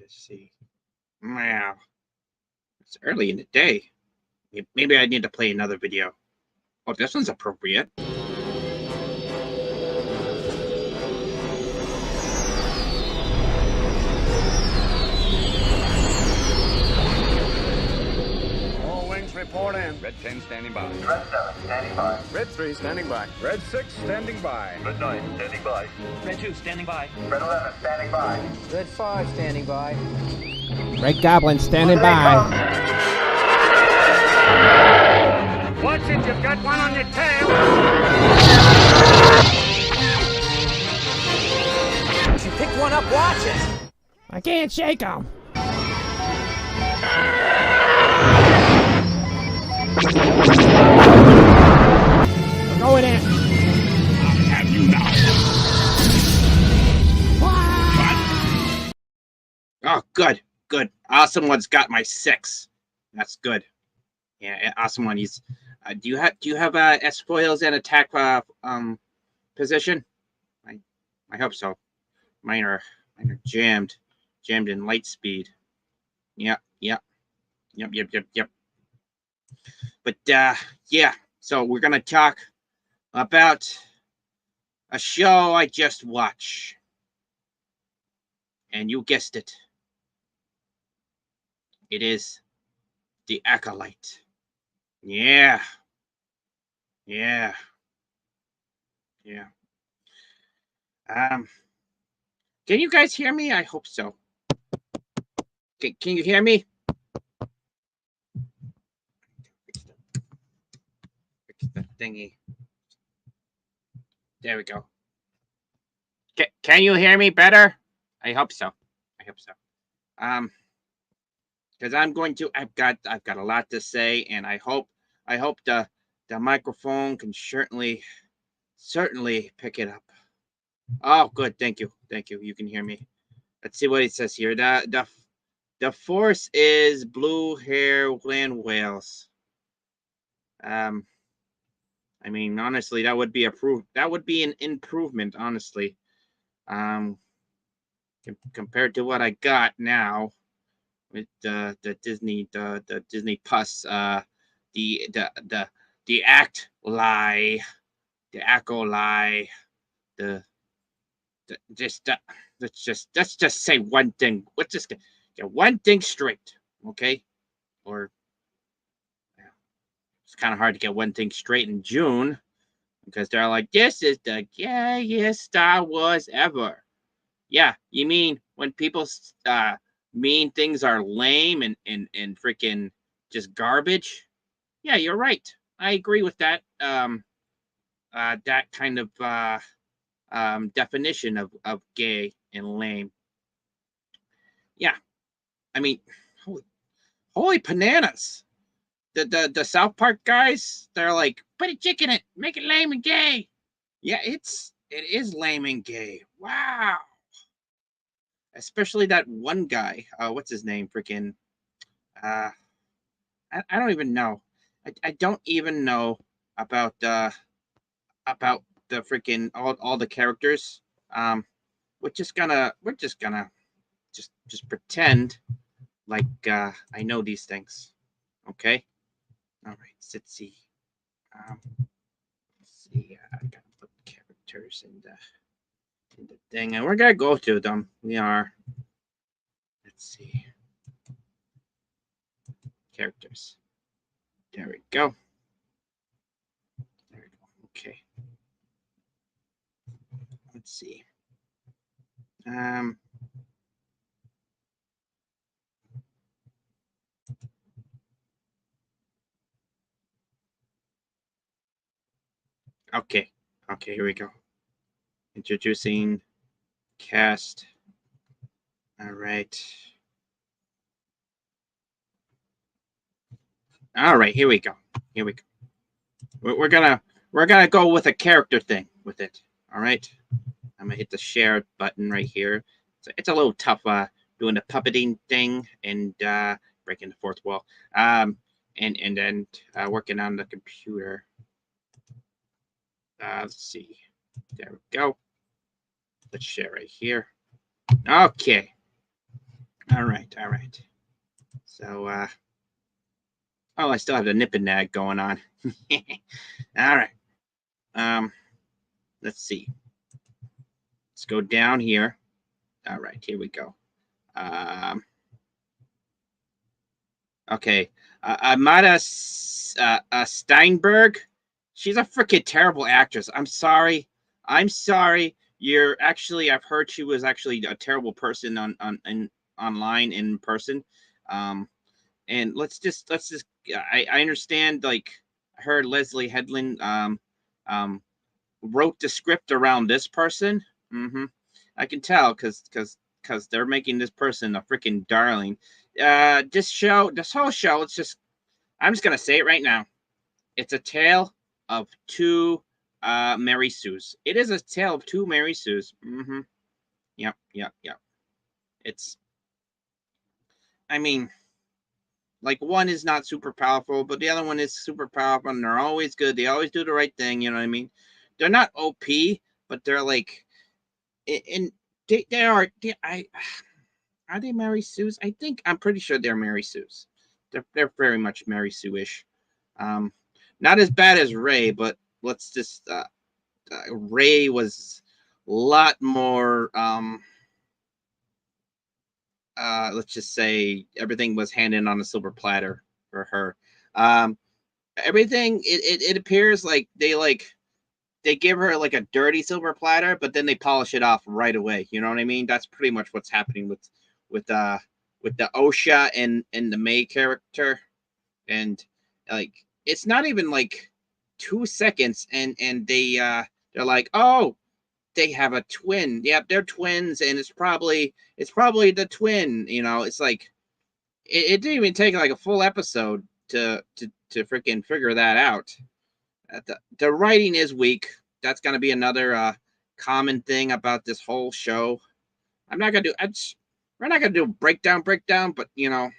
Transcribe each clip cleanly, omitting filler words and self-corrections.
Let's see. Wow. It's early in the day. Maybe I need to play another video. Oh, this one's appropriate. All wings report in. Red 10 standing by. Red 7 standing by. Red 3 standing by. Red 6 standing by. Red 9 standing by. Red 2 standing by. Red 11 standing by. Red 5 standing by. Red Goblin standing by. Watch it, you've got one on your tail. If you pick one up, watch it. I can't shake him. I'm going in. Have you not? Oh, good. Awesome One's got my 6. That's good. Yeah, Awesome One. He's. Do you have spoils and attack position? I hope so. Mine are jammed in light speed. Yep. But yeah. So we're gonna talk about a show I just watched, and you guessed it. It is The Acolyte. Yeah. Can you guys hear me? I hope so. Can you hear me? Fix the thingy. There we go. Can you hear me better? I hope so. Because I've got a lot to say, and I hope the microphone can certainly pick it up. Oh, good. Thank you. You can hear me. Let's see what it says here. The force is blue hair gland whales. I mean, honestly, that would be an improvement, honestly. Compared to what I got now with the Disney Plus, the Acolyte, let's just say one thing. Let's just get one thing straight, okay? Or it's kind of hard to get one thing straight in June because they're like, this is the gayest Star Wars ever. Yeah, you mean when people mean things are lame and freaking just garbage? Yeah, you're right. I agree with that. That kind of definition of gay and lame. Yeah, I mean, holy bananas. The South Park guys, they're like, put a chick in it, make it lame and gay. Yeah, it is lame and gay. Wow. Especially that one guy. What's his name? Freaking. I don't even know. I don't even know about the freaking all the characters. We're just gonna pretend like I know these things. Okay. All right. Let's see. I gotta put characters in the thing, and we're gonna go to them. We are. Let's see. Characters. There we go. Okay. Let's see. Okay, here we go. Introducing cast. All right, here we go. We're gonna go with a character thing with it. All right, I'm gonna hit the share button right here. So it's a little tough doing the puppeting thing and breaking the fourth wall. And then working on the computer. Let's see. There we go. Let's share right here. Okay. All right. So, oh, I still have the nip and nag going on. All right. Let's see. Let's go down here. All right, here we go. Okay. Amada Steinberg. She's a freaking terrible actress. I'm sorry. You're actually. I've heard she was actually a terrible person online in person. And let's just. I understand. Like I heard Leslie Headland wrote the script around this person. I can tell because they're making this person a freaking darling. This whole show, I'm just gonna say it right now. It's a tale of two Mary Sues. It is a tale of two Mary Sues. Yep. It's, I mean, like one is not super powerful, but the other one is super powerful, and they're always good. They always do the right thing. You know what I mean? They're not OP, but they're like, and they are. Are they Mary Sue's? I'm pretty sure they're Mary Sue's. They're very much Mary Sue-ish. Not as bad as Ray, but let's just Ray was a lot more. Let's just say everything was handed on a silver platter for her. Everything it appears like they give her like a dirty silver platter, but then they polish it off right away. You know what I mean? That's pretty much what's happening with the Osha and the May character. And like it's not even like 2 seconds and they're like, oh, they have a twin. Yep, they're twins, and it's probably the twin. You know, it's like it didn't even take like a full episode to freaking figure that out. The writing is weak. That's gonna be another common thing about this whole show. We're not gonna do breakdown, but you know,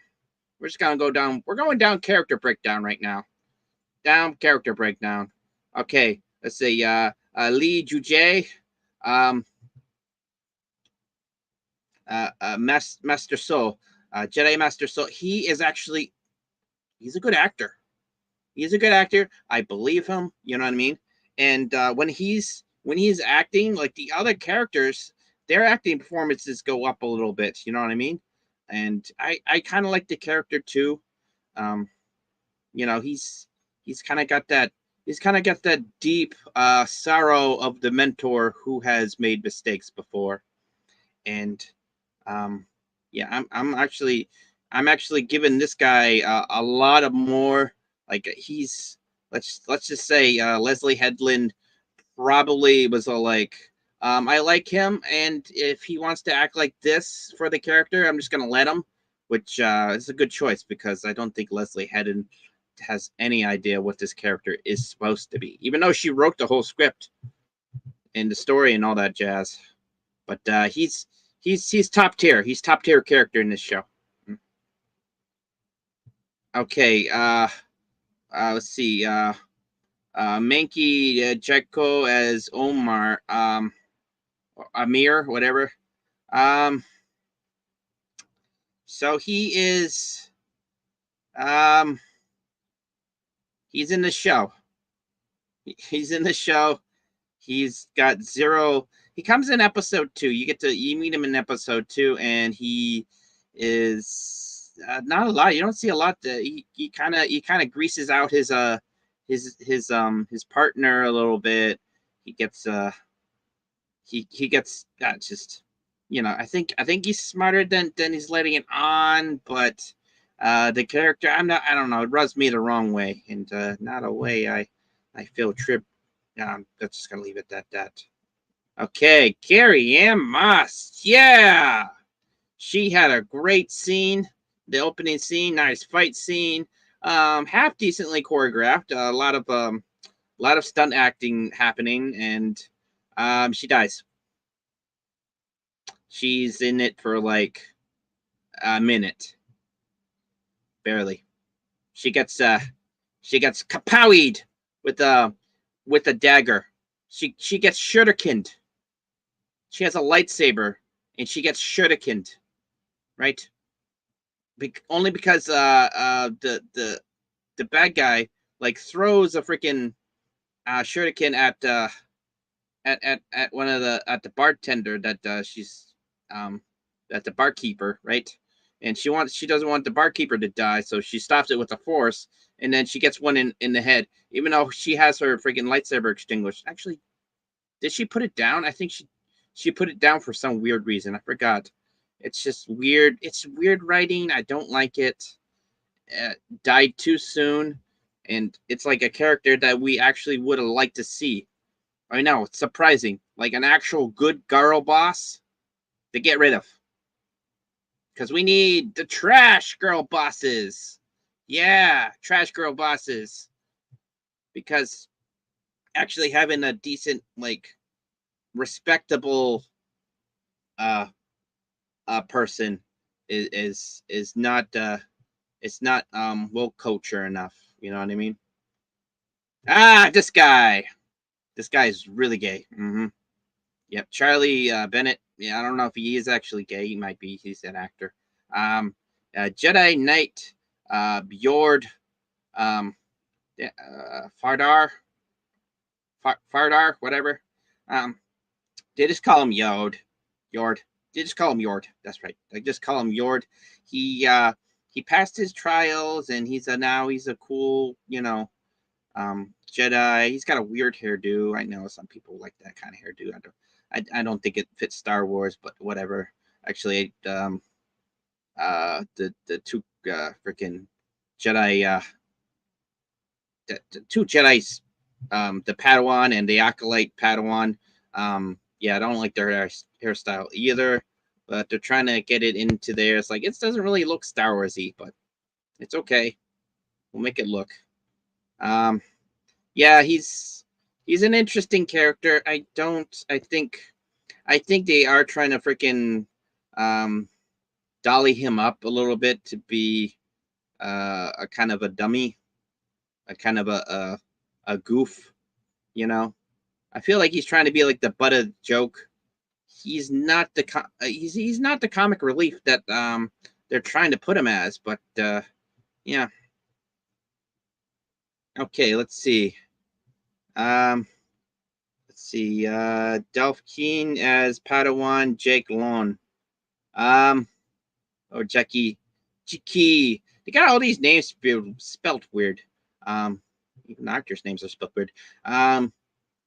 we're just gonna go down. We're going down character breakdown right now. Down character breakdown. Okay, let's see. Lee Jujae, Master So, Jedi Master So. He's a good actor. He's a good actor. I believe him. You know what I mean? And when he's acting, like the other characters, their acting performances go up a little bit. You know what I mean? And I kind of like the character too. You know, he's kind of got that. He's kind of got that deep sorrow of the mentor who has made mistakes before. And yeah, I'm actually giving this guy a lot of more. Like he's let's just say Leslie Headland probably was like I like him, and if he wants to act like this for the character, I'm just gonna let him, which is a good choice because I don't think Leslie Headland has any idea what this character is supposed to be, even though she wrote the whole script and the story and all that jazz. But he's top tier. He's top tier character in this show. Okay, let's see. Mankey Jeko as Omar, Amir, whatever. So he is, he's in the show. He's in the show. He's got zero. He comes in episode 2. You meet him in episode 2, and he is not a lot. You don't see a lot. He kind of greases out his partner a little bit. He gets he gets just, you know, I think he's smarter than he's letting it on, but the character, I don't know, it rubs me the wrong way, and not a way I feel tripped. That's just gonna leave it at that. Okay, Carrie Ann Moss. Yeah, she had a great scene. The opening scene, nice fight scene. Half decently choreographed. A lot of stunt acting happening, and she dies. She's in it for like a minute, barely. She gets kapowied with a dagger. She gets shurikened. She has a lightsaber, and she gets shurikened. Right? only because the bad guy like throws a freaking shuriken at one of the bartender that she's at the barkeeper, right? And she doesn't want the barkeeper to die, so she stops it with the force, and then she gets one in the head, even though she has her freaking lightsaber extinguished. Actually, did she put it down? I think she put it down for some weird reason. I forgot. It's just weird. It's weird writing. I don't like it. Died too soon, and it's like a character that we actually would have liked to see. I know, it's surprising. Like an actual good girl boss to get rid of. Because we need the trash girl bosses. Yeah, trash girl bosses. Because actually having a decent, like, respectable person is not it's not woke culture enough. You know what I mean? This guy. This guy is really gay. Mm-hmm. Yep, Charlie Bennett. Yeah, I don't know if he is actually gay. He might be. He's an actor. Jedi Knight, Bjord, Fardar, Fardar, whatever. They just call him Yord. They just call him Yord. That's right. They just call him Yord. He passed his trials, and now he's a cool, Jedi. He's got a weird hairdo. I know some people like that kind of hairdo. I don't think it fits Star Wars, but whatever. Actually, the two freaking Jedi, the two Jedi's, the Padawan and the Acolyte Padawan. Yeah, I don't like their hairstyle either, but they're trying to get it into there. It's like it doesn't really look Star Warsy, but it's okay. We'll make it look. Yeah, he's an interesting character. I think they are trying to freaking dolly him up a little bit to be a kind of a dummy, a kind of a goof, you know. I feel like he's trying to be like the butt of the joke. He's not the he's not the comic relief that they're trying to put him as, but yeah. Okay, let's see. Let's see. Delph Keen as Padawan Jake Lone. Or Jackie. They got all these names spelled weird. Even actors' names are spelled weird.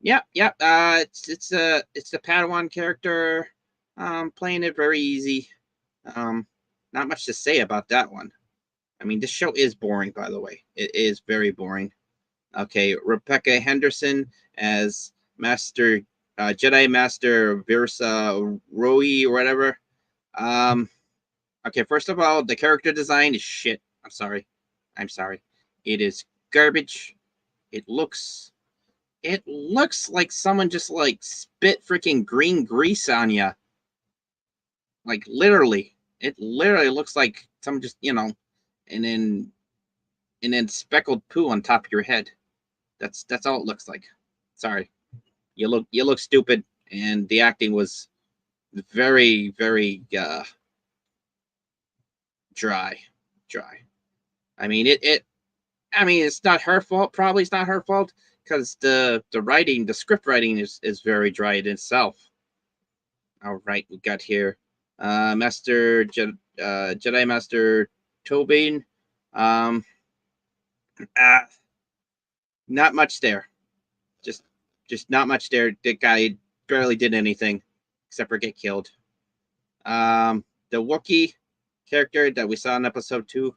Yeah. It's the Padawan character. Playing it very easy. Not much to say about that one. I mean, this show is boring, by the way. It is very boring. Okay, Rebecca Henderson as Master Jedi Master Virsa Roi or whatever. Okay, first of all, the character design is shit. I'm sorry. It is garbage. It looks like someone just like spit freaking green grease on you. Like literally. It literally looks like someone just, and then speckled poo on top of your head. That's all it looks like. Sorry. You look stupid, and the acting was very, very dry. I mean it's not her fault. Probably it's not her fault because the writing, the script writing is very dry in itself. All right, we got here Jedi Master Tobin. Not much there. Just not much there. The guy barely did anything except for get killed. The Wookiee character that we saw in episode 2,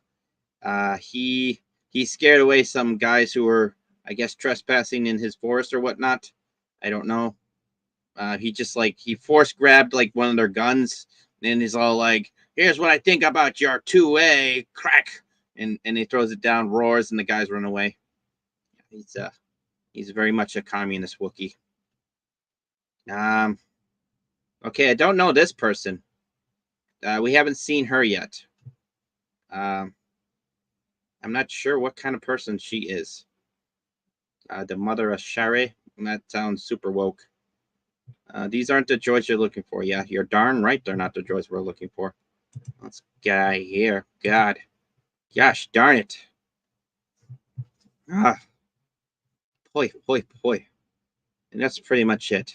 he scared away some guys who were, I guess, trespassing in his forest or whatnot. I don't know. He force grabbed like one of their guns, and he's all like, "Here's what I think about your 2A crack," and he throws it down, roars, and the guys run away. He's very much a communist Wookiee. Okay, I don't know this person. We haven't seen her yet. I'm not sure what kind of person she is. The mother of Shari. That sounds super woke. These aren't the droids you're looking for. Yeah, you're darn right they're not the droids we're looking for. Let's get out of here. God. Gosh darn it. Ah. Boy. And that's pretty much it.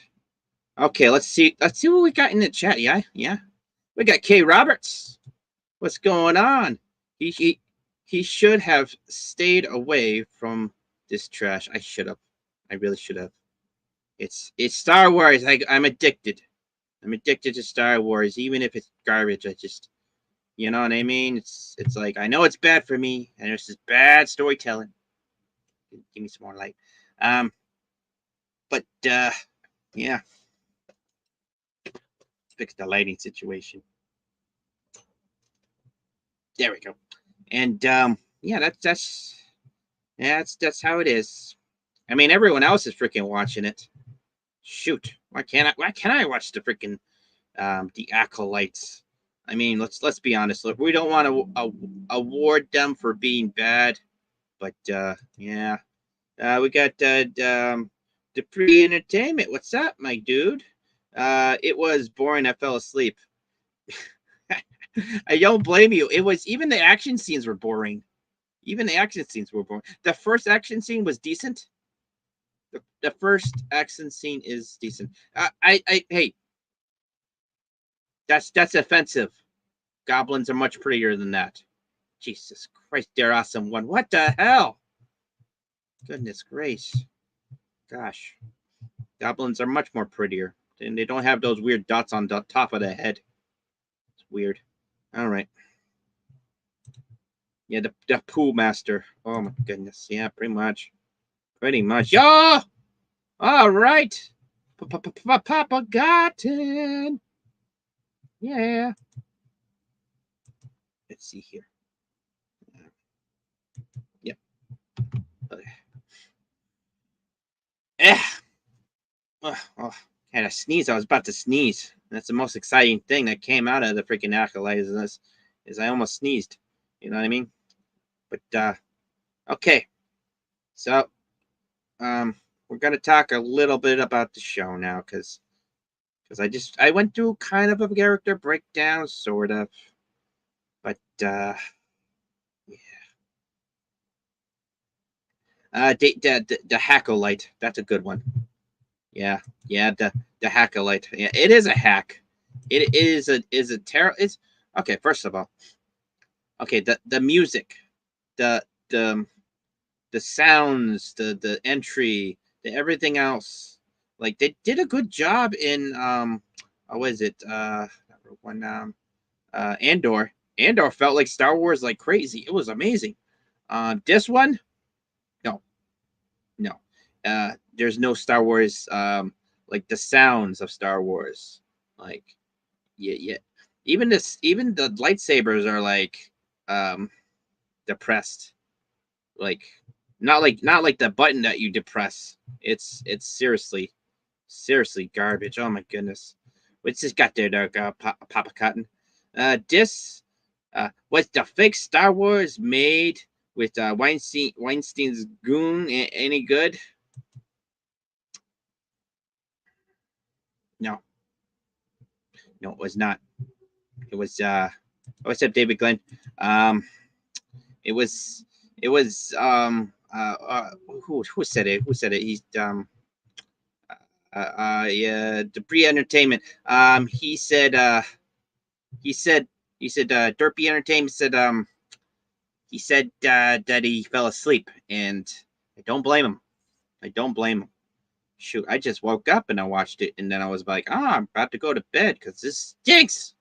Okay, let's see what we got in the chat. Yeah. We got K Roberts. What's going on? He should have stayed away from this trash. I should have. I really should have. It's Star Wars. I'm addicted. I'm addicted to Star Wars, even if it's garbage. I just, you know what I mean? It's like, I know it's bad for me, and it's just bad storytelling. Give me some more light. But yeah. Fix the lighting situation. There we go. And yeah, that's how it is. I mean, everyone else is freaking watching it. Shoot, why can't I watch the freaking the Acolytes? I mean, let's be honest. Look, we don't want to award them for being bad, but yeah, we got Dupree Entertainment. What's up, my dude? It was boring. I fell asleep. I don't blame you. It was, even the action scenes were boring. The first action scene was decent. The first action scene is decent. Hey, that's offensive. Goblins are much prettier than that. Jesus Christ, they're awesome one. What the hell? Goodness grace. Gosh. Goblins are much more prettier. And they don't have those weird dots on the top of the head. It's weird. All right. Yeah, the pool master. Oh my goodness. Yeah, pretty much. Yo! All right. Papa Gotten. Yeah. Let's see here. Yep. Oh, had a sneeze. I was about to sneeze. That's the most exciting thing that came out of the freaking Acolyte is I almost sneezed. You know what I mean? But okay. So we're gonna talk a little bit about the show now, because I went through kind of a character breakdown, sort of. But yeah. The Acolyte. That's a good one. Yeah, the Acolyte. Yeah, it is a hack. It is a terror. It's okay. First of all, okay, the music, the sounds, the entry, the everything else. Like, they did a good job in what is it? Number one, Andor. Andor felt like Star Wars like crazy. It was amazing. This one, no. There's no Star Wars like the sounds of Star Wars. Like, yeah. Even the lightsabers are like depressed. Like, not like the button that you depress. It's seriously garbage. Oh my goodness. What's this got there, Papa Cotton? This was the fake Star Wars made with Weinstein's goon any good? No, it was not. It was what's up, David Glenn? It was who said it? He's yeah, Dupree Entertainment. He said Derpy Entertainment said he said that he fell asleep, and I don't blame him. Shoot, I just woke up and I watched it, and then I was like, I'm about to go to bed because this stinks.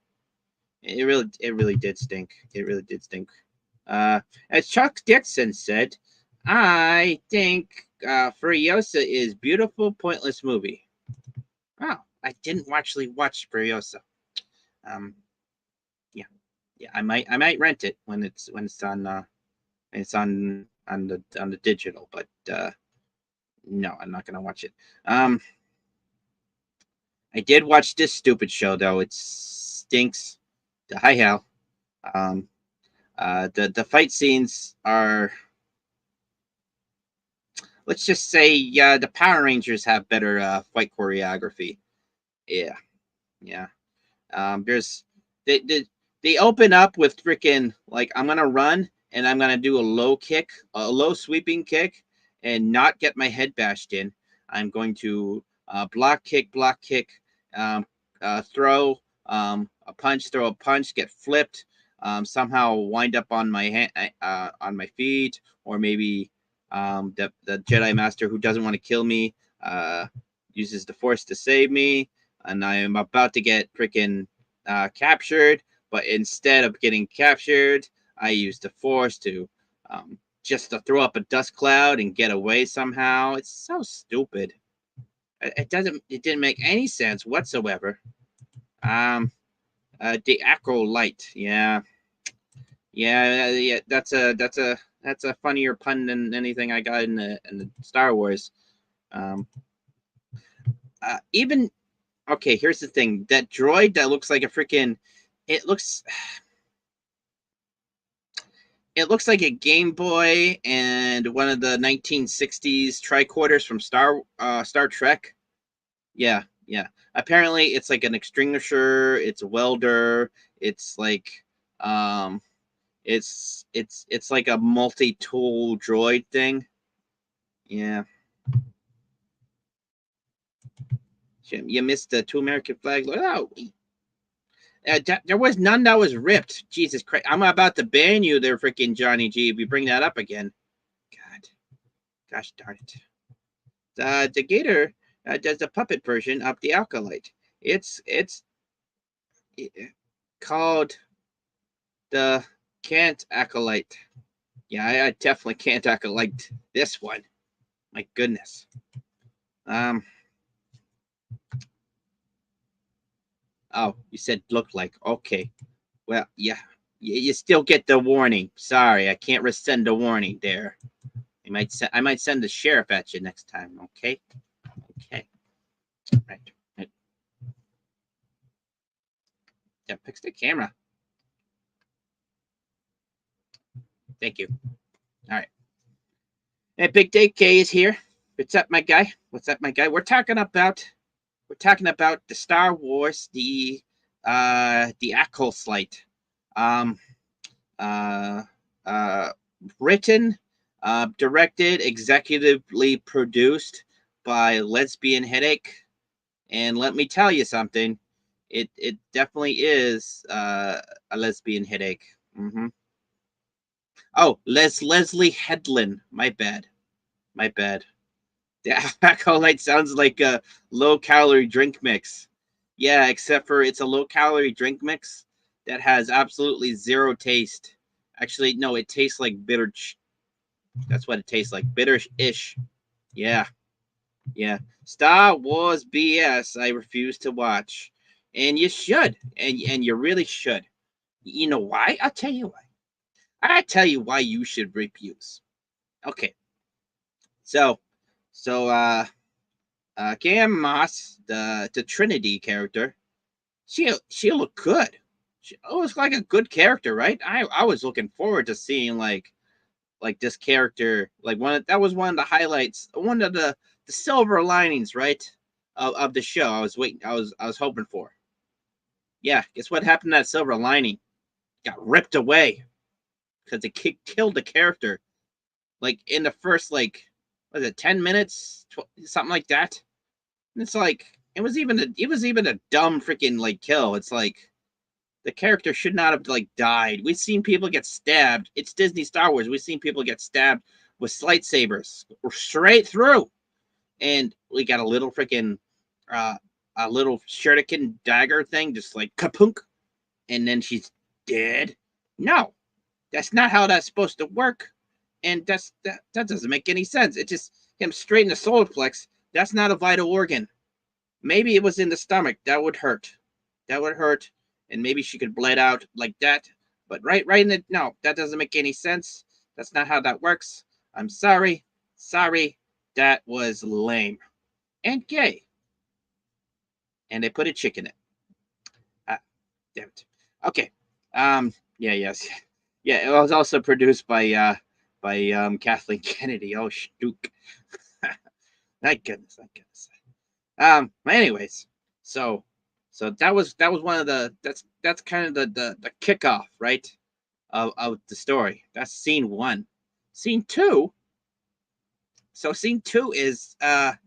It really did stink. As Chuck Dixon said, I think Furiosa is beautiful, pointless movie. Oh, I didn't actually watch Furiosa. Yeah, I might rent it when it's on the digital, but no, I'm not gonna watch it. I did watch this stupid show though. It stinks to high hell. The fight scenes are, let's just say, the Power Rangers have better fight choreography. Yeah. There's they they open up with freaking like I'm gonna run and I'm gonna do a low sweeping kick, and not get my head bashed in. I'm going to block kick, um, throw throw a punch, get flipped, somehow wind up on my hand, on my feet, or maybe the Jedi Master who doesn't want to kill me uses the Force to save me, and I am about to get freaking captured. But instead of getting captured, I use the Force to just to throw up a dust cloud and get away somehow. It's so stupid. It didn't make any sense whatsoever. The Acolyte, yeah. That's a funnier pun than anything I got in the Star Wars. Even okay, here's the thing: that droid that looks like a freaking, it looks like a Game Boy and one of the 1960s tricorders from Star Trek. Yeah. Apparently, it's like an extinguisher. It's a welder. It's like it's like a multi-tool droid thing. Yeah. You missed the 2 American flags. Oh, there was none that was ripped. Jesus Christ. I'm about to ban you there, freaking Johnny G, if you bring that up again. God. Gosh darn it. The Gator does the puppet version of the Acolyte. It's called the Can't Acolyte. Yeah, I definitely can't Acolyte this one. My goodness. Oh, you said look like. Okay. Well, yeah. You still get the warning. Sorry, I can't rescind the warning there. I might send the sheriff at you next time, okay? Okay. Right. Yeah, fix the camera. Thank you. All right. Hey, Big Dave K is here. What's up, my guy? We're talking about the Star Wars, the Acolyte. Written, directed, executively produced by Lesbian Headache. And let me tell you something, it definitely is a lesbian headache. Mm-hmm. Oh, Leslie Headland. My bad. The Acolyte sounds like a low-calorie drink mix. Yeah, except for it's a low-calorie drink mix that has absolutely zero taste. Actually, no, it tastes like bitter. That's what it tastes like. Bitter-ish. Yeah. Star Wars BS. I refuse to watch, and you should, and you really should. You know why? I'll tell you why you should refuse. Okay. So, Cam Moss, the Trinity character, she looked good. She looks like a good character, right? I was looking forward to seeing like this character, like that was one of the highlights, one of the silver linings, right, of the show. I was hoping for. Yeah, guess what happened to that silver lining? Got ripped away because it killed the character. Like in the first, like, was it 10 minutes, something like that? And it's like it was even a dumb freaking like kill. It's like the character should not have like died. We've seen people get stabbed. It's Disney Star Wars. We've seen people get stabbed with lightsabers straight through, and we got a little freaking a little shuriken dagger thing, just like kapunk, and then she's dead. No, that's not how that's supposed to work, and that doesn't make any sense. It just him straight in the solar plex. That's not a vital organ. Maybe it was in the stomach. That would hurt. And maybe she could bled out like that. But right in the no, that doesn't make any sense. That's not how that works. I'm sorry. That was lame and gay. And they put a chick in it. Damn it. Okay. Yes. Yeah, it was also produced by Kathleen Kennedy. Oh, Stook. My goodness. Anyways, so So that was one of the that's kind of the kickoff, right, of the story. That's scene one. Scene two. So scene two is the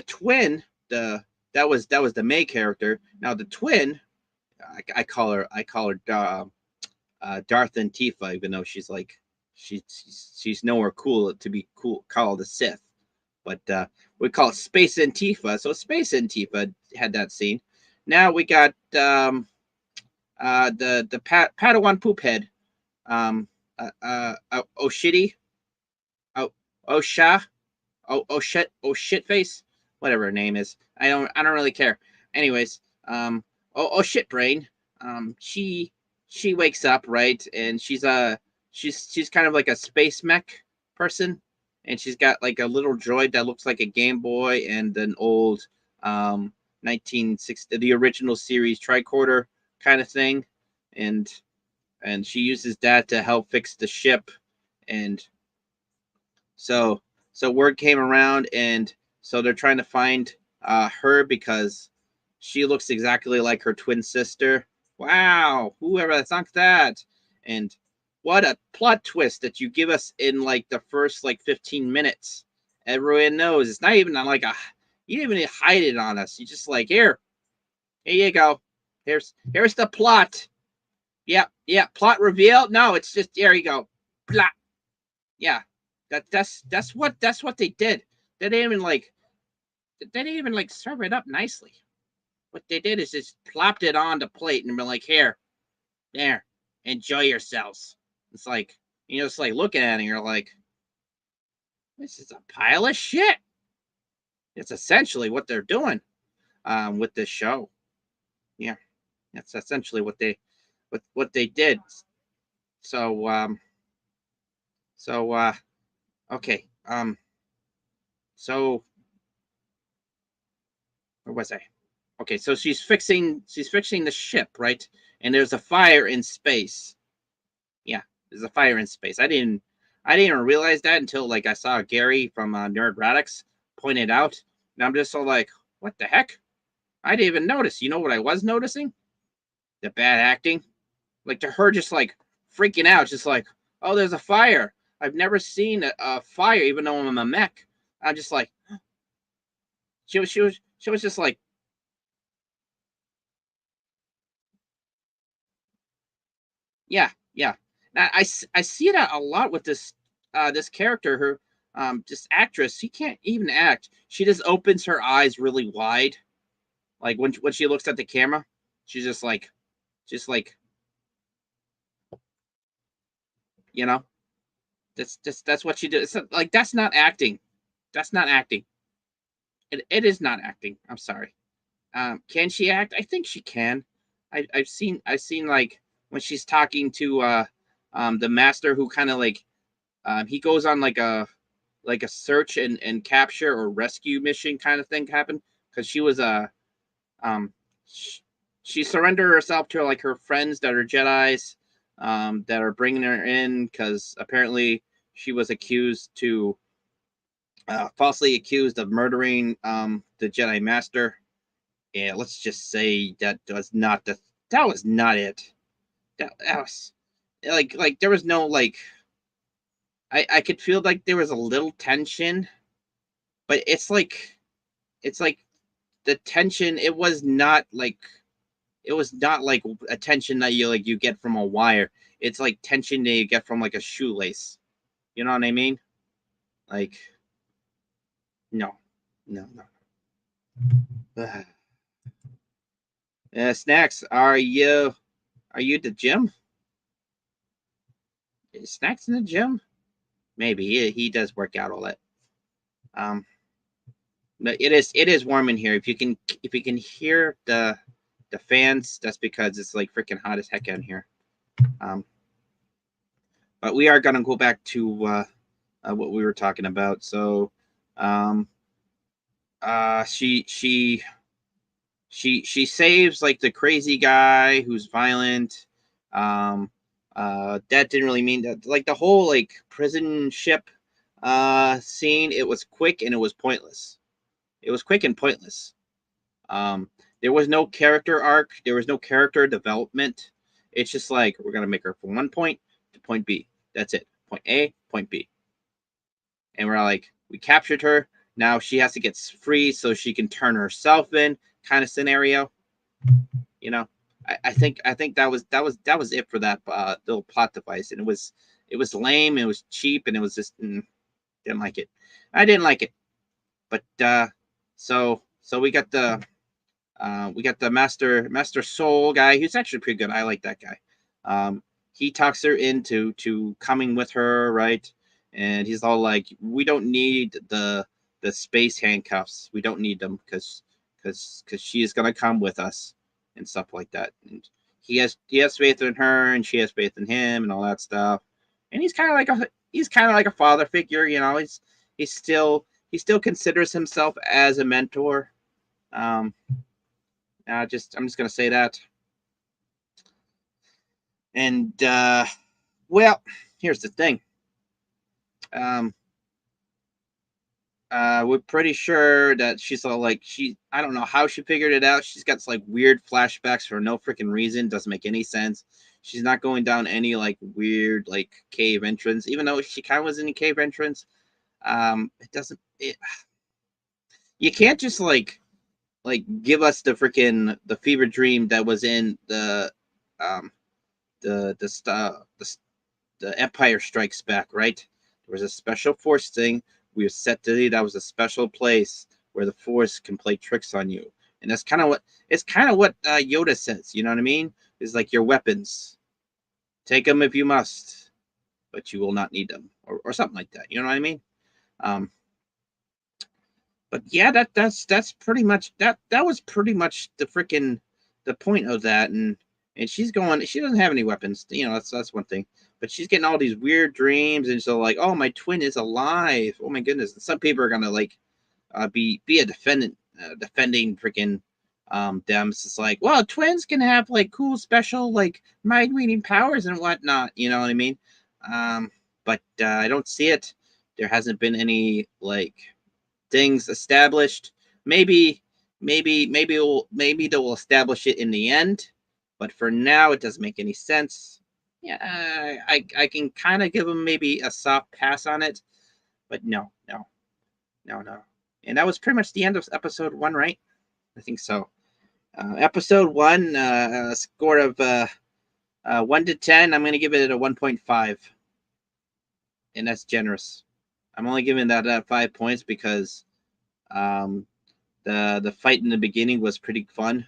twin, that was the May character. Now the twin, I call her Darth Antifa, even though she's like she's nowhere cool to be called a Sith, but we call it Space Antifa. So Space Antifa had that scene. Now we got the Padawan Poophead, Oshidi, Osha, shit face, whatever her name is. I don't really care. Anyways, shit brain. She wakes up, right, and she's kind of like a space mech person, and she's got like a little droid that looks like a Game Boy and an old 1960, the original series tricorder kind of thing, and she uses that to help fix the ship. And so word came around, and so they're trying to find her because she looks exactly like her twin sister. Wow, whoever thunk that. And what a plot twist that you give us in like the first like 15 minutes. Everyone knows it's not even like you didn't even hide it on us. You just like, here you go. Here's the plot. Yeah, plot reveal. No, it's just, here you go. Plot. Yeah. That's what they did. They didn't even like serve it up nicely. What they did is just plopped it on the plate and be like, here, there, enjoy yourselves. It's like, it's like looking at it and you're like, this is a pile of shit. It's essentially what they're doing with this show. Yeah, that's essentially what they did. So okay. So where was I? Okay, so she's fixing the ship, right? And there's a fire in space. Yeah, there's a fire in space. I didn't even realize that until like I saw Gary from Nerd Radix point it out. And I'm just so like, what the heck? I didn't even notice. You know what I was noticing? The bad acting. Like to her just like freaking out, just like, oh, there's a fire. I've never seen a fire, even though I'm a mech. I'm just like, she was just like, yeah. Now, I see that a lot with this character, her this actress. She can't even act. She just opens her eyes really wide, like when she looks at the camera. She's just like, that's what she did. It's like that's not acting. That's not acting. It is not acting. I'm sorry. Can she act? I think she can. I've seen like when she's talking to the master, who kind of like he goes on like a search and capture or rescue mission kind of thing happen, because she was she surrendered herself to like her friends that are Jedis, that are bringing her in because apparently she was falsely accused of murdering the Jedi Master. Yeah, let's just say that was not it. That was like there was no like. I could feel like there was a little tension, but it's like the tension. It was not like a tension that you get from a wire. It's like tension that you get from like a shoelace. You know what I mean? Like, no. Snacks, are you at the gym? Is Snacks in the gym? Maybe he does work out all that. But it is warm in here. If you can hear the fans, that's because it's like freaking hot as heck in here. But we are gonna go back to what we were talking about. So she saves like the crazy guy who's violent. That didn't really mean that, like the whole like prison ship scene. It was quick and it was pointless. It was quick and pointless. There was no character arc. There was no character development. It's just like, we're going to make her from one point to point B. That's it. Point A, point B. And we're like, we captured her. Now she has to get free so she can turn herself in, kind of scenario. You know, I think that was it for that little plot device. And it was lame. It was cheap, and it was just didn't like it. I didn't like it. But so we got the Master Soul guy. He's actually pretty good. I like that guy. He talks her into coming with her, right? And he's all like, we don't need the space handcuffs. We don't need them because she is gonna come with us and stuff like that. And he has faith in her, and she has faith in him, and all that stuff. And he's kind of like a father figure, you know. He still considers himself as a mentor. I'm just gonna say that. And well, here's the thing. We're pretty sure that she's all like, I don't know how she figured it out. She's got like weird flashbacks for no freaking reason. Doesn't make any sense. She's not going down any like weird like cave entrance, even though she kind of was in a cave entrance. You can't just like give us the fever dream that was in the Empire Strikes Back, right? There was a special force thing. We were set to that was a special place where the force can play tricks on you, and that's kind of what Yoda says. You know what I mean? It's like your weapons. Take them if you must, but you will not need them, or something like that. You know what I mean? But yeah, that's pretty much that was pretty much the point of that. And she doesn't have any weapons, you know. That's one thing, but she's getting all these weird dreams, and so like, oh, my twin is alive. Oh my goodness. And some people are gonna like be a defending freaking them. It's just like, well, twins can have like cool special like mind reading powers and whatnot, you know what I mean? But I don't see it. There hasn't been any like things established. Maybe they'll establish it in the end, but for now it doesn't make any sense. Yeah, I can kind of give them maybe a soft pass on it, but no. And that was pretty much the end of episode 1, right? I think so. Episode 1, score of 1 to 10. I'm going to give it a 1.5, and that's generous. I'm only giving that 5 points because the fight in the beginning was pretty fun.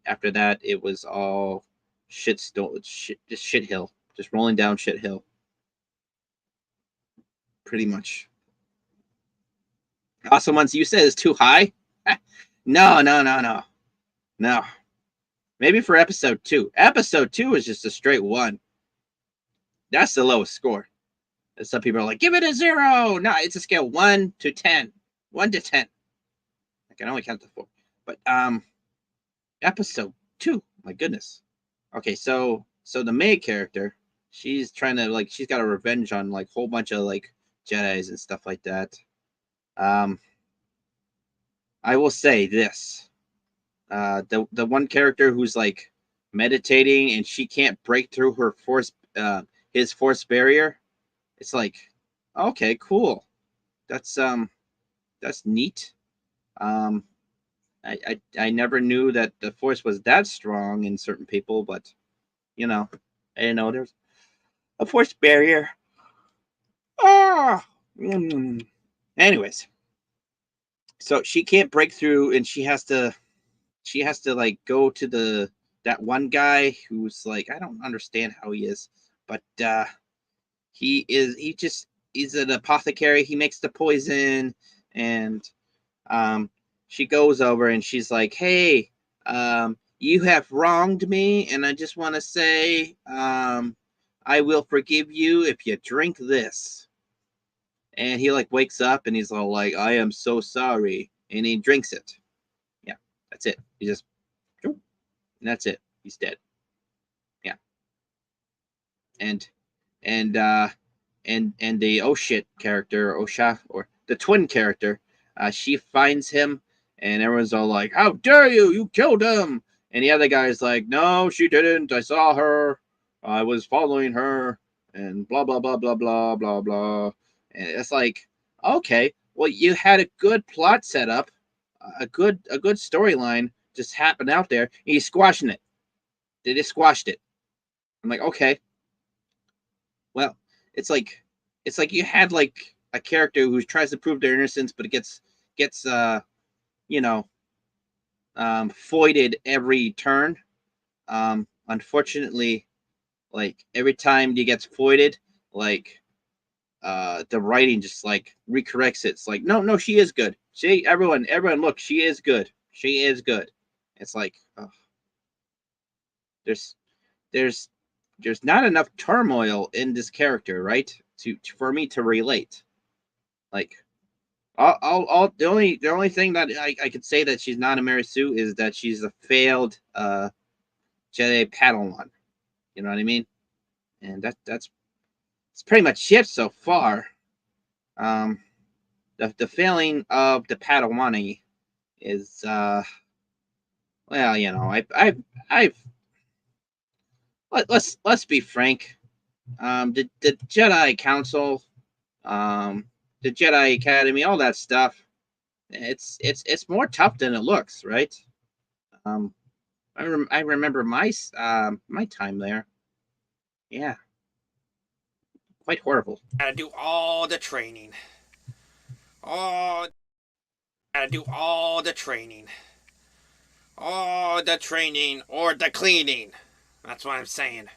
After that, it was all shit hill, just rolling down shit hill. Pretty much. Awesome ones, you said is too high? No. Maybe for episode 2. Episode 2 is just a straight 1. That's the lowest score. And some people are like, give it a 0. No, it's a scale 1 to 10. 1 to 10. I can only count to 4. But episode 2, my goodness. Okay, so the main character, she's trying to like, she's got a revenge on like a whole bunch of like Jedis and stuff like that. I will say this. The one character who's like meditating and she can't break through her force his force barrier. It's like, okay, cool. That's neat. I never knew that the force was that strong in certain people, but you know, I didn't know there's a force barrier. Anyways, so she can't break through, and she has to like go to that one guy who's like, I don't understand how he is, but he's an apothecary. He makes the poison, and she goes over and she's like, hey, you have wronged me, and I just want to say I will forgive you if you drink this. And he like wakes up and he's all like, I am so sorry, and he drinks it. Yeah, that's it. He just, and that's it. He's dead. Yeah. And the oh shit character, Osha, or the twin character, she finds him and everyone's all like, "How dare you? You killed him!" And the other guy's like, "No, she didn't. I saw her. I was following her." And blah blah blah blah blah blah blah. And it's like, okay, well, you had a good plot setup, a good storyline just happened out there, and you're squashing it. They just squashed it. I'm like, okay, well, it's like you had like a character who tries to prove their innocence, but it gets you know foided every turn. Unfortunately, like every time he gets foided, like the writing just like recorrects it. It's like, no, she is good. Everyone, look, she is good. She is good. It's like, oh, there's not enough turmoil in this character, right? For me to relate. Like, all the only thing that I could say that she's not a Mary Sue is that she's a failed Jedi Padawan. You know what I mean? And that's pretty much it so far. The failing of the Padawani is well, you know, I've let's be frank. The Jedi Council, the Jedi Academy, all that stuff. It's more tough than it looks, right? I remember my time there. Yeah, quite horrible. Gotta do all the training. Gotta do all the training. All the training or the cleaning. That's what I'm saying.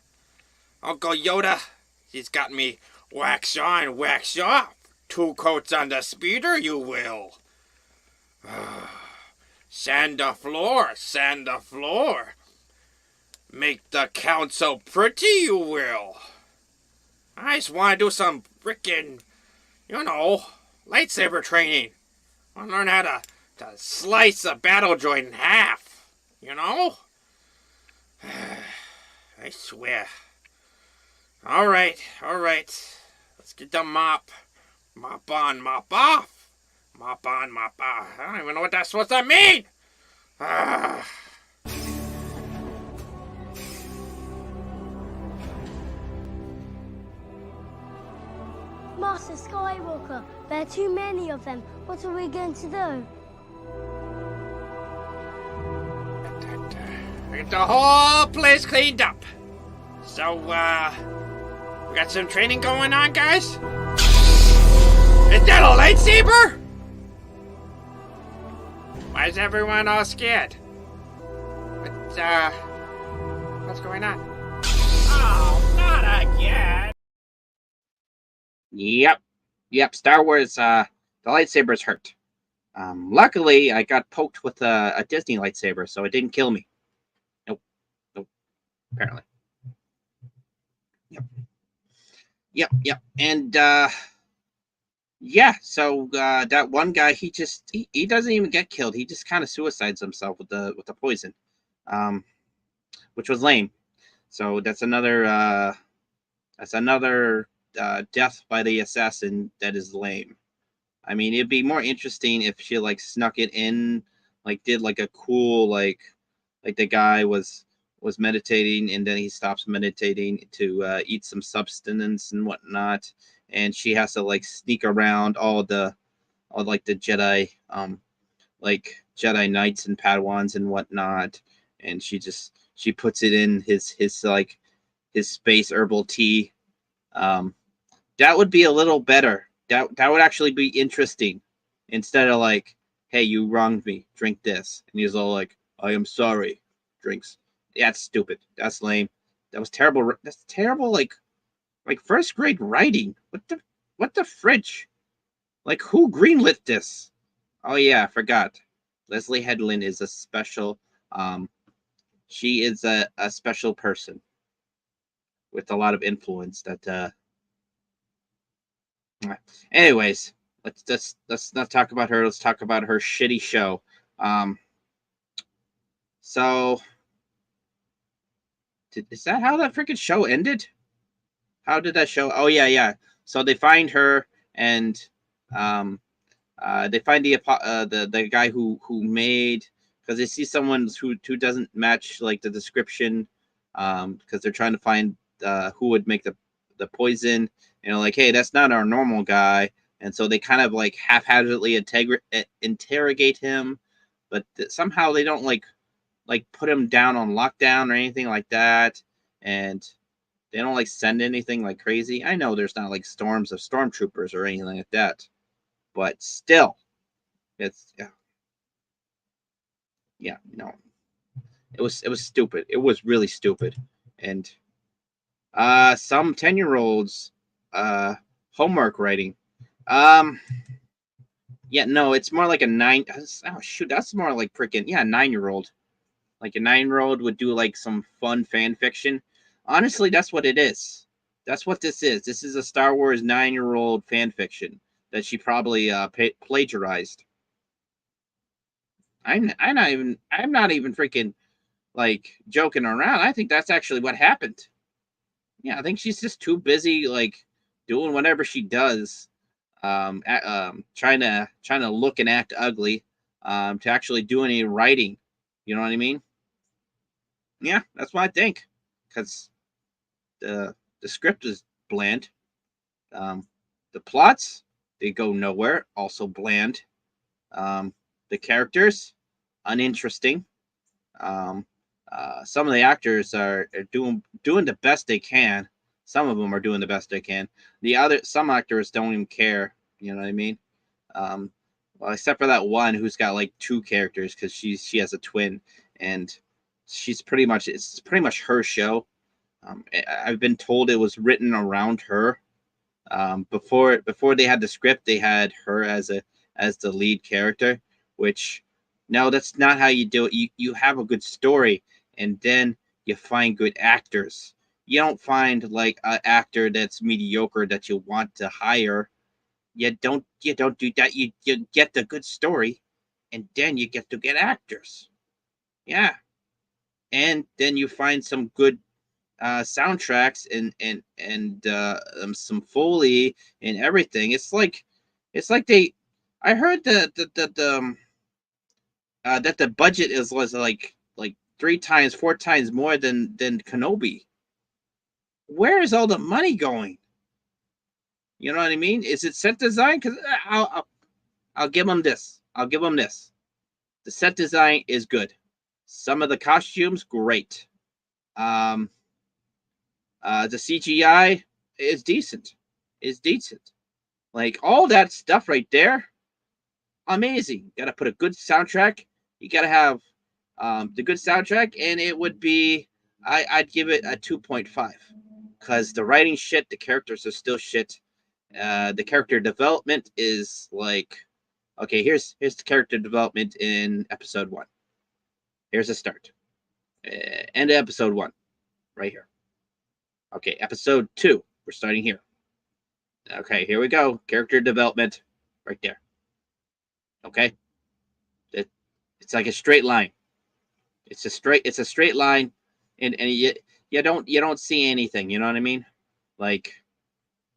Uncle Yoda, he's got me wax on, wax off. 2 coats on the speeder, you will. Sand the floor, sand the floor. Make the council pretty, you will. I just want to do some frickin', lightsaber training. I want to learn how to slice a battle droid in half, I swear. All right. Let's get the mop. Mop on, mop off. Mop on, mop off. I don't even know what that's supposed to mean. Master Skywalker, there are too many of them. What are we going to do? Get the whole place cleaned up. So, we got some training going on, guys? Is that a lightsaber? Why is everyone all scared? What's going on? Oh, not again! Yep. Star Wars, the lightsaber's hurt. Luckily, I got poked with a Disney lightsaber, so it didn't kill me. Nope. Apparently. Yep. And so that one guy, he doesn't even get killed. He just kind of suicides himself with the poison, which was lame. So that's another death by the assassin that is lame. I mean, it'd be more interesting if she like snuck it in, like did like a cool like the guy was meditating and then he stops meditating to eat some substance and whatnot, and she has to like sneak around all the Jedi like Jedi Knights and Padawans and whatnot, and she puts it in his space herbal tea. That would be a little better. That would actually be interesting, instead of like, hey, you wronged me, drink this, and he's all like, I am sorry, drinks. Yeah, that's stupid. That's lame. That was terrible. That's terrible. Like first grade writing. What the fridge? Like, who greenlit this? Oh yeah, I forgot. Leslie Headland is a special. She is a special person with a lot of influence. That. Anyways, let's not talk about her. Let's talk about her shitty show. So. Is that how that freaking show ended? How did that show? Oh yeah. So they find her, and They find the guy who made, because they see someone who doesn't match like the description, because they're trying to find who would make the poison. Like, hey, that's not our normal guy. And so they kind of like haphazardly interrogate him, but somehow they don't like put him down on lockdown or anything like that, and they don't like send anything like crazy. I know there's not like storms of stormtroopers or anything like that, but still, it's no, it was stupid. It was really stupid, and some 10-year-olds homework writing. Yeah, no, it's more like a 9. Oh shoot, that's more like freaking 9-year-old. Like a 9-year-old would do like some fun fan fiction. Honestly, that's what it is. That's what this is. This is a Star Wars 9-year-old fan fiction that she probably plagiarized. I'm not even freaking like joking around. I think that's actually what happened. Yeah, I think she's just too busy like doing whatever she does, trying to look and act ugly, to actually do any writing. You know what I mean? Yeah, that's what I think. Because the script is bland. The plots, they go nowhere. Also bland. The characters, uninteresting. Some of the actors are doing the best they can. Some of them are doing the best they can. Some actors don't even care. You know what I mean? Well, except for that one who's got like 2 characters because she has a twin, and it's pretty much her show. I've been told it was written around her. Before they had the script, they had her as the lead character, which no, that's not how you do it. You have a good story, and then you find good actors. You don't find like an actor that's mediocre that you want to hire. You don't do that. You get the good story, and then you get to get actors. Yeah, and then you find some good soundtracks and some Foley and everything. It's like they. I heard that the budget was like 3 times, 4 times more than Kenobi. Where is all the money going? You know what I mean? Is it set design? Because I'll give them this. I'll give them this. The set design is good. Some of the costumes, great. The CGI is decent. Like all that stuff right there, amazing. Got to put a good soundtrack. You got to have the good soundtrack, and it would be I'd give it a 2.5 because the writing shit, the characters are still shit. The character development is like, okay, here's the character development in episode 1. Here's a start. End of episode 1, right here. Okay, episode 2, we're starting here. Okay, here we go. Character development, right there. Okay, it's like a straight line. It's a straight line, and you don't see anything. You know what I mean? Like,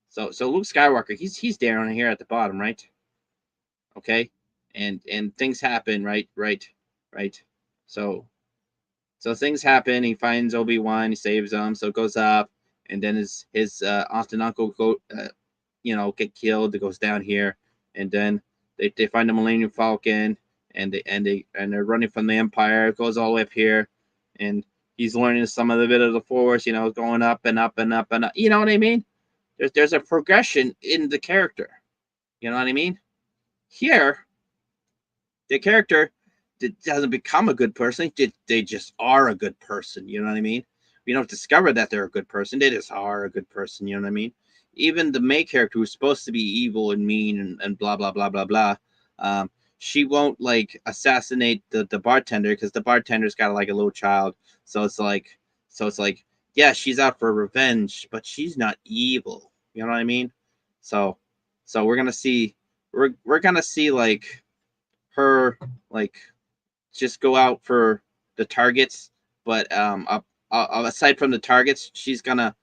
so Luke Skywalker, he's down here at the bottom, right? Okay, and things happen, right. So things happen. He finds Obi-Wan, he saves him, so it goes up, and then his aunt and uncle get killed. It goes down here, and then they find the Millennium Falcon, and they're running from the Empire. It goes all the way up here, and he's learning some of the bit of the Force, going up and up and up and up. You know what I mean? There's a progression in the character. You know what I mean? Here, the character doesn't become a good person. They just are a good person. You know what I mean? We don't discover that they're a good person. They just are a good person. You know what I mean? Even the main character, who's supposed to be evil and mean and blah blah blah blah blah, she won't like assassinate the bartender because the bartender's got like a little child. So it's like, yeah, she's out for revenge, but she's not evil. You know what I mean? So we're gonna see like her like just go out for the targets, but aside from the targets, she's gonna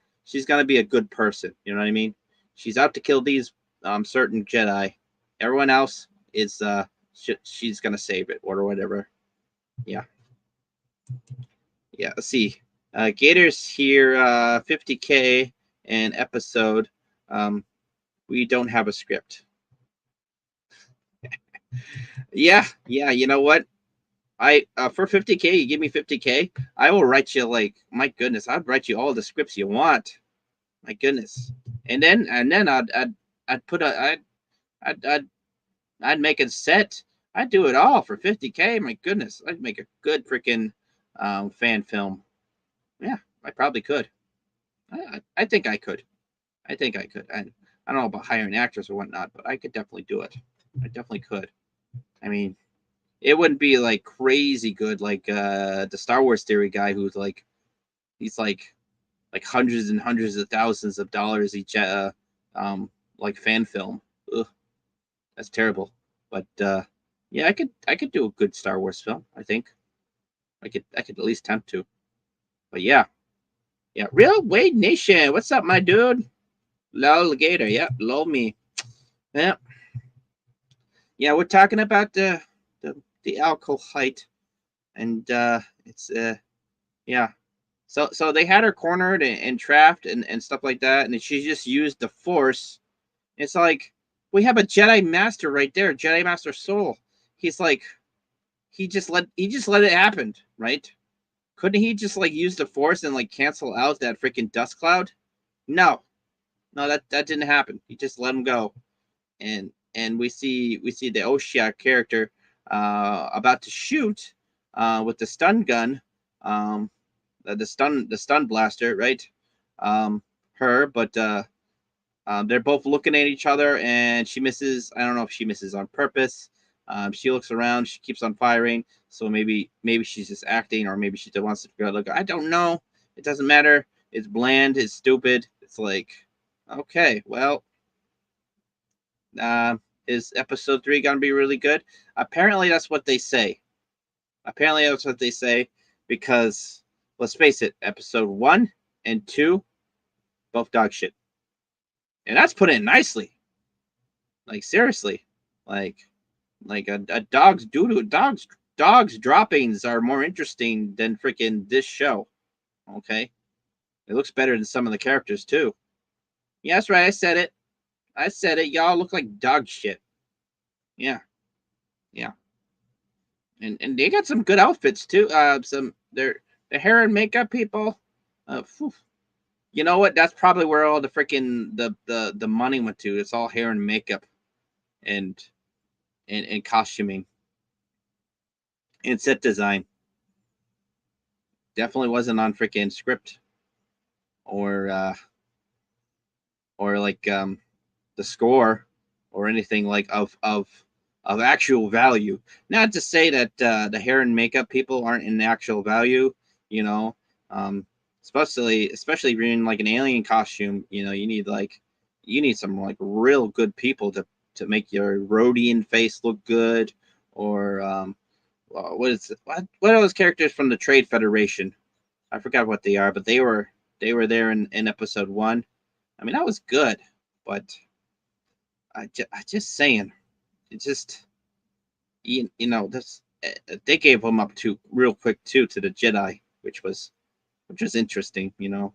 be a good person. You know what I mean? She's out to kill these certain Jedi. Everyone else is she's gonna save it or whatever. Yeah. Let's see. Gator's here, 50K an episode. We don't have a script. Yeah. You know what? I for 50K, you give me 50K, I will write you, like, my goodness, I'd write you all the scripts you want. My goodness. And then I'd put I'd make a set. I'd do it all for 50K. My goodness, I'd make a good freaking fan film. Yeah, I probably could. I think I could. I don't know about hiring actors or whatnot, but I could definitely do it. I definitely could. I mean, it wouldn't be like crazy good like the Star Wars theory guy who's like, he's like hundreds and hundreds of thousands of dollars each like fan film. Ugh, that's terrible. But yeah, I could do a good Star Wars film. I think I could at least attempt to. But yeah, real Wade Nation, what's up, my dude? Lol Gator, yeah, lol me. Yeah, we're talking about the Acolyte, and it's yeah. So they had her cornered and trapped and stuff like that, and she just used the Force. It's like, we have a Jedi Master right there, Jedi Master Soul. He's like, he just let it happen, right? Couldn't he just like use the Force and like cancel out that freaking dust cloud? No, that didn't happen. He just let him go, and we see the Oshia character about to shoot with the stun gun, the stun blaster, right? Her, but they're both looking at each other, and she misses. I don't know if she misses on purpose. She looks around. She keeps on firing. So maybe she's just acting, or maybe she just wants to figure out. Look, I don't know. It doesn't matter. It's bland. It's stupid. It's like, okay, well, is episode 3 gonna be really good? Apparently, that's what they say. Because let's face it, episode 1 and 2, both dog shit. And that's put in nicely. Like, seriously. Like a dog's doo-doo. Dogs droppings are more interesting than freaking this show. Okay? It looks better than some of the characters, too. Yeah, that's right. I said it. Y'all look like dog shit. Yeah. And they got some good outfits, too. The hair and makeup people. You know what? That's probably where all the freaking the money went to. It's all hair and makeup and costuming and set design. Definitely wasn't on freaking script or like the score or anything like of actual value. Not to say that the hair and makeup people aren't in actual value, you know. Especially if you're in like an alien costume, you know, you need some like real good people to make your Rhodian face look good, or what are those characters from the Trade Federation? I forgot what they are, but they were there in episode 1. I mean, that was good, but I just saying, it just, you know, this, they gave them up to real quick too to the Jedi, which was interesting, you know.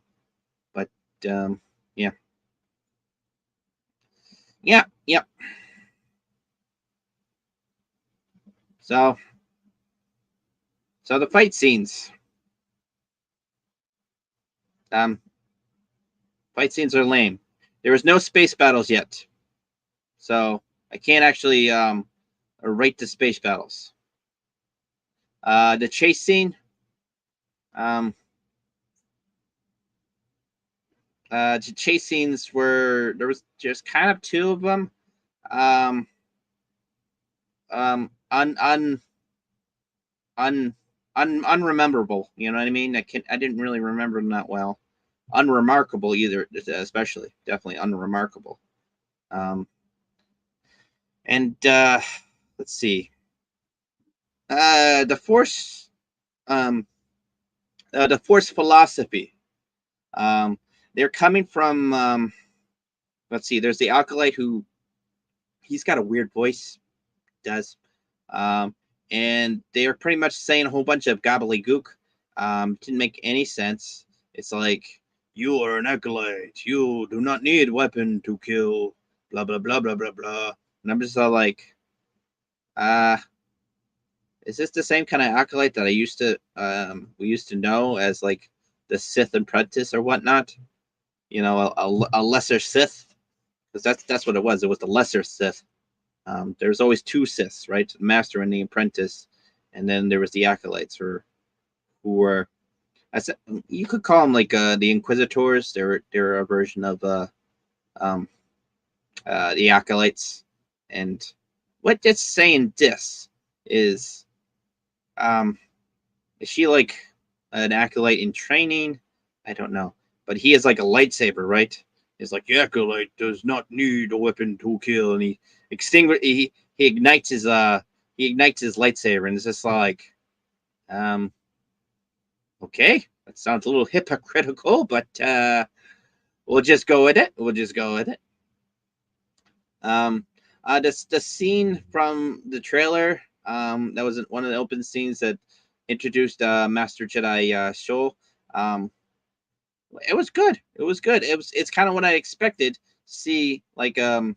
But yeah. So the fight scenes. Fight scenes are lame. There was no space battles yet, so I can't actually rate the space battles. The chase scene. The chase scenes there was just kind of 2 of them. Unrememberable. You know what I mean? I didn't really remember them that well. Unremarkable either, especially. Definitely unremarkable. And let's see. The Force philosophy. They're coming from let's see, there's the Acolyte, who he's got a weird voice. does. And they are pretty much saying a whole bunch of gobbledygook. Didn't make any sense. It's like, you are an acolyte. You do not need a weapon to kill. Blah blah blah blah blah blah. And I'm just all like, is this the same kind of acolyte that we used to know as like the Sith apprentice or whatnot? You know, a lesser Sith, because that's what it was. It was the lesser Sith. There's always two Siths, right? The master and the apprentice, and then there was the acolytes, who were, I said, you could call them like the Inquisitors. They're a version of the acolytes. And what it's saying this is she like an acolyte in training? I don't know, but he is like a lightsaber, right? He's like, the acolyte does not need a weapon to kill, and he ignites his lightsaber, and it's just like, okay, that sounds a little hypocritical, but we'll just go with it. The scene from the trailer, that was one of the open scenes that introduced Master Jedi Show. It was good. It's kind of what I expected to see, like a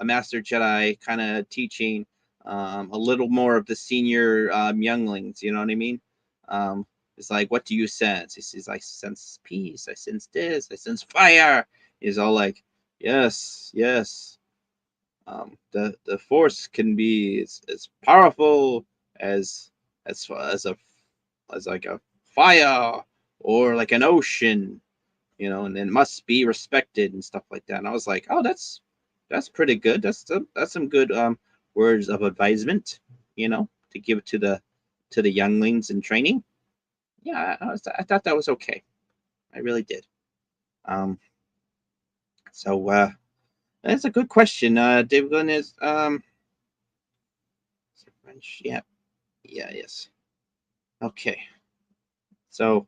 Master Jedi kind of teaching a little more of the senior younglings. You know what I mean? It's like, what do you sense? He says, I sense peace. I sense this. I sense fire. He's all like, yes. The Force can be as powerful as like a fire or like an ocean, you know, and it must be respected and stuff like that. And I was like, oh, that's pretty good. That's some good words of advisement, you know, to give to the younglings in training. Yeah, I thought that was okay. I really did. So that's a good question. David Glenn is French. Yeah, yes. Okay. So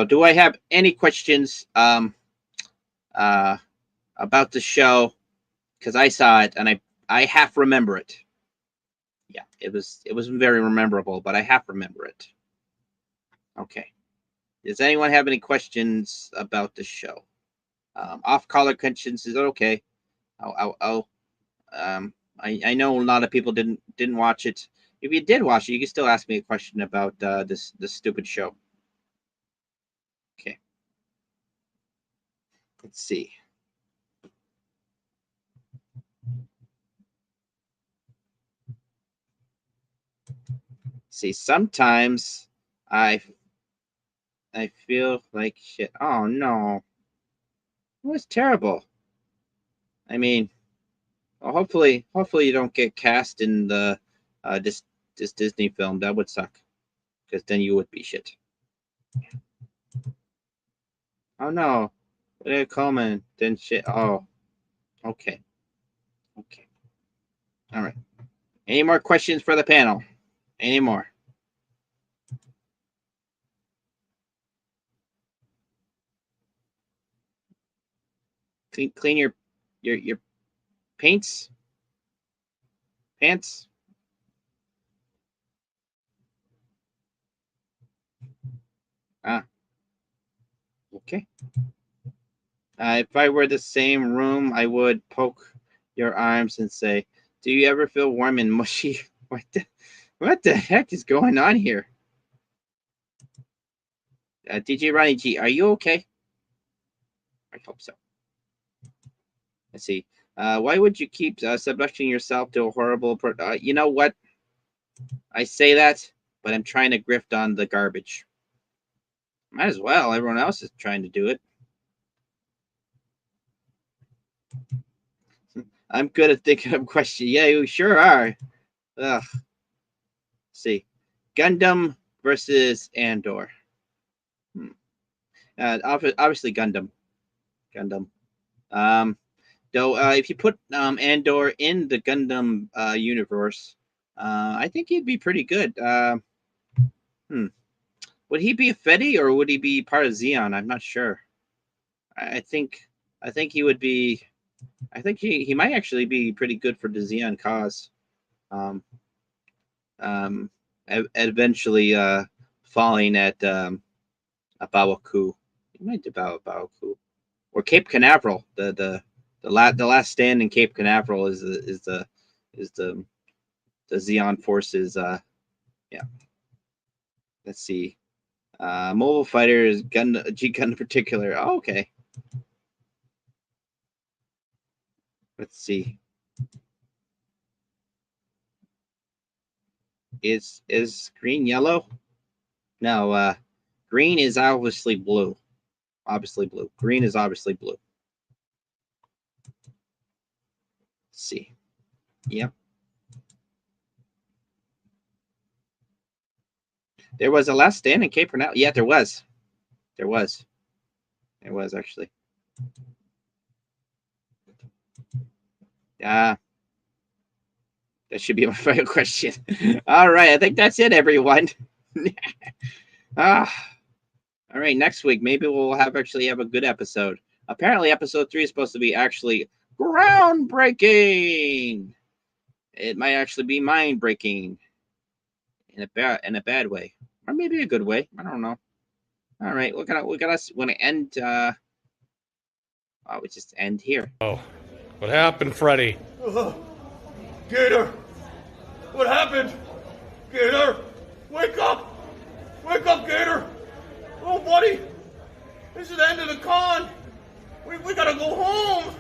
do I have any questions about the show? Because I saw it and I half remember it. Yeah, it was very memorable, but I half remember it. Okay. Does anyone have any questions about the show? Off-color questions is okay. I know a lot of people didn't watch it. If you did watch it, you can still ask me a question about this stupid show. Okay. Let's see. Sometimes I feel like shit. Oh no. It was terrible. I mean, well, hopefully you don't get cast in the this Disney film. That would suck, because then you would be shit. Oh no, Olivia Colman, then shit. Oh, okay. All right. Any more questions for the panel? Any more? Clean your pants. Okay. If I were the same room, I would poke your arms and say, "Do you ever feel warm and mushy?" What the heck is going on here? DJ Ronnie G, are you okay? I hope so. Let's see. Why would you keep subjecting yourself to a horrible... you know what? I say that, but I'm trying to grift on the garbage. Might as well. Everyone else is trying to do it. I'm good at thinking of questions. Yeah, you sure are. Ugh. Let's see. Gundam versus Andor. Obviously Gundam. Though if you put Andor in the Gundam universe, I think he'd be pretty good. Would he be a Fetty or would he be part of Xeon? I'm not sure. I think he would be. I think he might actually be pretty good for the Xeon cause. eventually falling at Abawaku. It might be Abawaku or Cape Canaveral. The last stand in Cape Canaveral is the Zeon forces. Yeah. Let's see. Mobile fighters, G gun in particular. Oh, okay. Let's see. Is green yellow? No, green is obviously blue. Obviously blue. Green is obviously blue. Let's see. Yep. There was a last stand in Cape Canaveral. Yeah, there was. There was actually. Yeah. That should be my final question. All right, I think that's it, everyone. All right, next week maybe we'll actually have a good episode. Apparently, episode 3 is supposed to be actually groundbreaking. It might actually be mind breaking in a bad way, or maybe a good way. I don't know. All right, we want to end. We just end here. Oh, what happened, Freddy? Gator! What happened? Gator! Wake up! Wake up, Gator! Oh, buddy! This is the end of the con! We gotta go home!